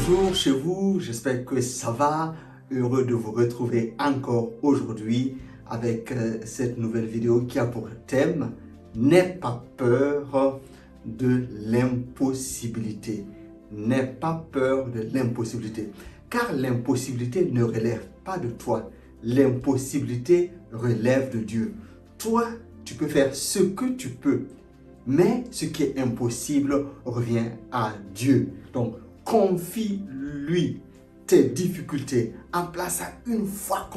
Bonjour chez vous, j'espère que ça va. Heureux de vous retrouver encore aujourd'hui avec cette nouvelle vidéo qui a pour thème « N'aie pas peur de l'impossibilité ». N'aie pas peur de l'impossibilité, car l'impossibilité ne relève pas de toi. L'impossibilité relève de Dieu. Toi, tu peux faire ce que tu peux, mais ce qui est impossible revient à Dieu. Donc, confie-lui tes difficultés, emplace une foi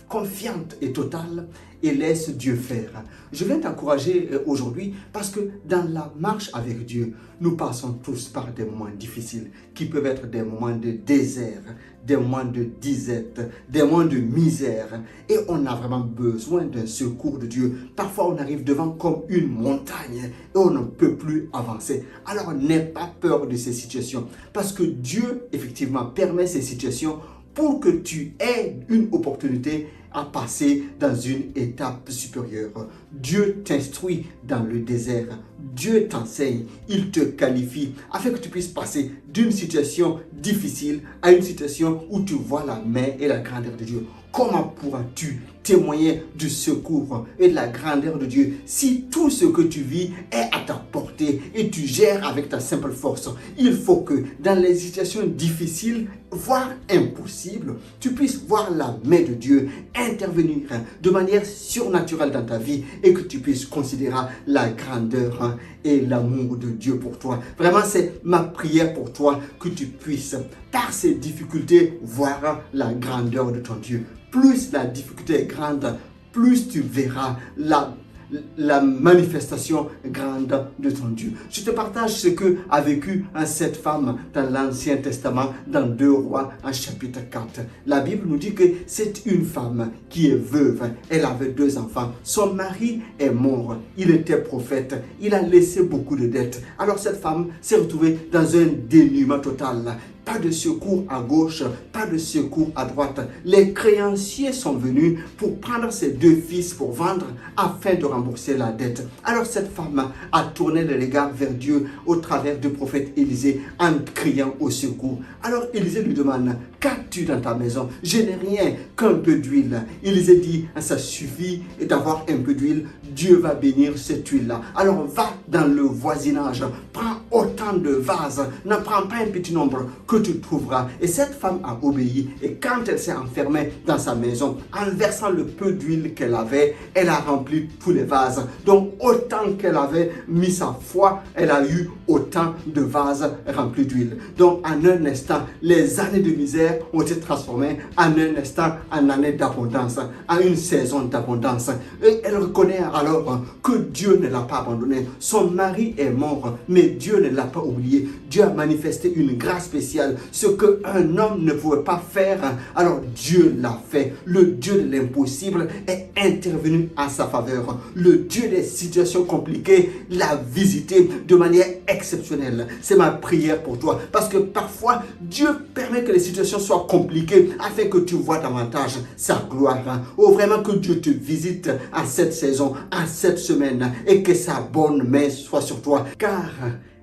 confiante et totale et laisse Dieu faire. Je viens t'encourager aujourd'hui parce que dans la marche avec Dieu, nous passons tous par des moments difficiles qui peuvent être des moments de désert, des moments de disette, des moments de misère et on a vraiment besoin d'un secours de Dieu. Parfois on arrive devant comme une montagne et on ne peut plus avancer. Alors n'aie pas peur de ces situations parce que Dieu effectivement permet ces situations pour que tu aies une opportunité à passer dans une étape supérieure. Dieu t'instruit dans le désert. Dieu t'enseigne, il te qualifie afin que tu puisses passer d'une situation difficile à une situation où tu vois la main et la grandeur de Dieu. Comment pourras-tu témoigner du secours et de la grandeur de Dieu si tout ce que tu vis est à ta portée et tu gères avec ta simple force? Il faut que dans les situations difficiles, voire impossibles, tu puisses voir la main de Dieu intervenir de manière surnaturelle dans ta vie et que tu puisses considérer la grandeur et l'amour de Dieu pour toi. Vraiment, c'est ma prière pour toi que tu puisses, par ces difficultés, voir la grandeur de ton Dieu. Plus la difficulté est grande, plus tu verras la manifestation grande de ton Dieu. Je te partage ce que a vécu cette femme dans l'Ancien Testament, dans 2 Rois, en chapitre 4. La Bible nous dit que c'est une femme qui est veuve. Elle avait 2 enfants. Son mari est mort. Il était prophète. Il a laissé beaucoup de dettes. Alors cette femme s'est retrouvée dans un dénuement total. Pas de secours à gauche, pas de secours à droite. Les créanciers sont venus pour prendre ses 2 fils pour vendre afin de rembourser la dette. Alors cette femme a tourné le regard vers Dieu au travers du prophète Élisée en criant au secours. Alors Élisée lui demande, qu'as-tu dans ta maison? Je n'ai rien qu'un peu d'huile. Élisée dit, ça suffit d'avoir un peu d'huile. Dieu va bénir cette huile-là. Alors va dans le voisinage, prends autant de vases, n'en prends pas un petit nombre que tu trouveras. Et cette femme a obéi. Et quand elle s'est enfermée dans sa maison, en versant le peu d'huile qu'elle avait, elle a rempli tous les vases. Donc autant qu'elle avait mis sa foi, elle a eu autant de vases remplis d'huile. Donc en un instant, les années de misère ont été transformées en un instant en années d'abondance, en une saison d'abondance. Et elle reconnaît alors que Dieu ne l'a pas abandonné. Son mari est mort, mais Dieu ne l'a pas oublié. Dieu a manifesté une grâce spéciale. Ce qu'un homme ne pouvait pas faire, alors Dieu l'a fait. Le Dieu de l'impossible est intervenu en sa faveur. Le Dieu des situations compliquées l'a visité de manière exceptionnelle. C'est ma prière pour toi. Parce que parfois, Dieu permet que les situations soient compliquées afin que tu vois davantage sa gloire. Oh, vraiment que Dieu te visite en cette saison, en cette semaine, et que sa bonne main soit sur toi. Car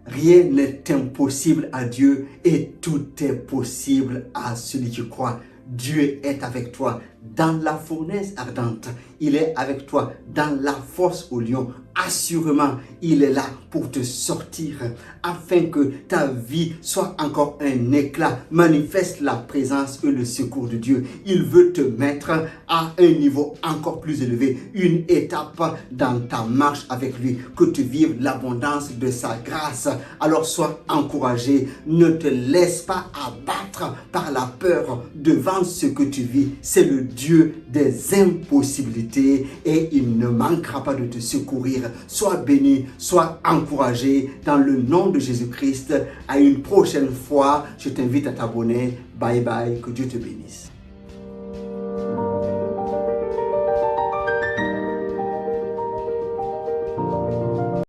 rien n'est impossible à Dieu et tout est possible à celui qui croit. Dieu est avec toi dans la fournaise ardente. Il est avec toi dans la fosse au lion. Assurément, il est là pour te sortir afin que ta vie soit encore un éclat. Manifeste la présence et le secours de Dieu. Il veut te mettre à un niveau encore plus élevé, une étape dans ta marche avec lui, que tu vives l'abondance de sa grâce. Alors sois encouragé, ne te laisse pas abattre par la peur devant ce que tu vis. C'est le Dieu des impossibilités et il ne manquera pas de te secourir. Sois béni, sois encouragé dans le nom de Jésus-Christ. À une prochaine fois, je t'invite à t'abonner. Bye bye, que Dieu te bénisse.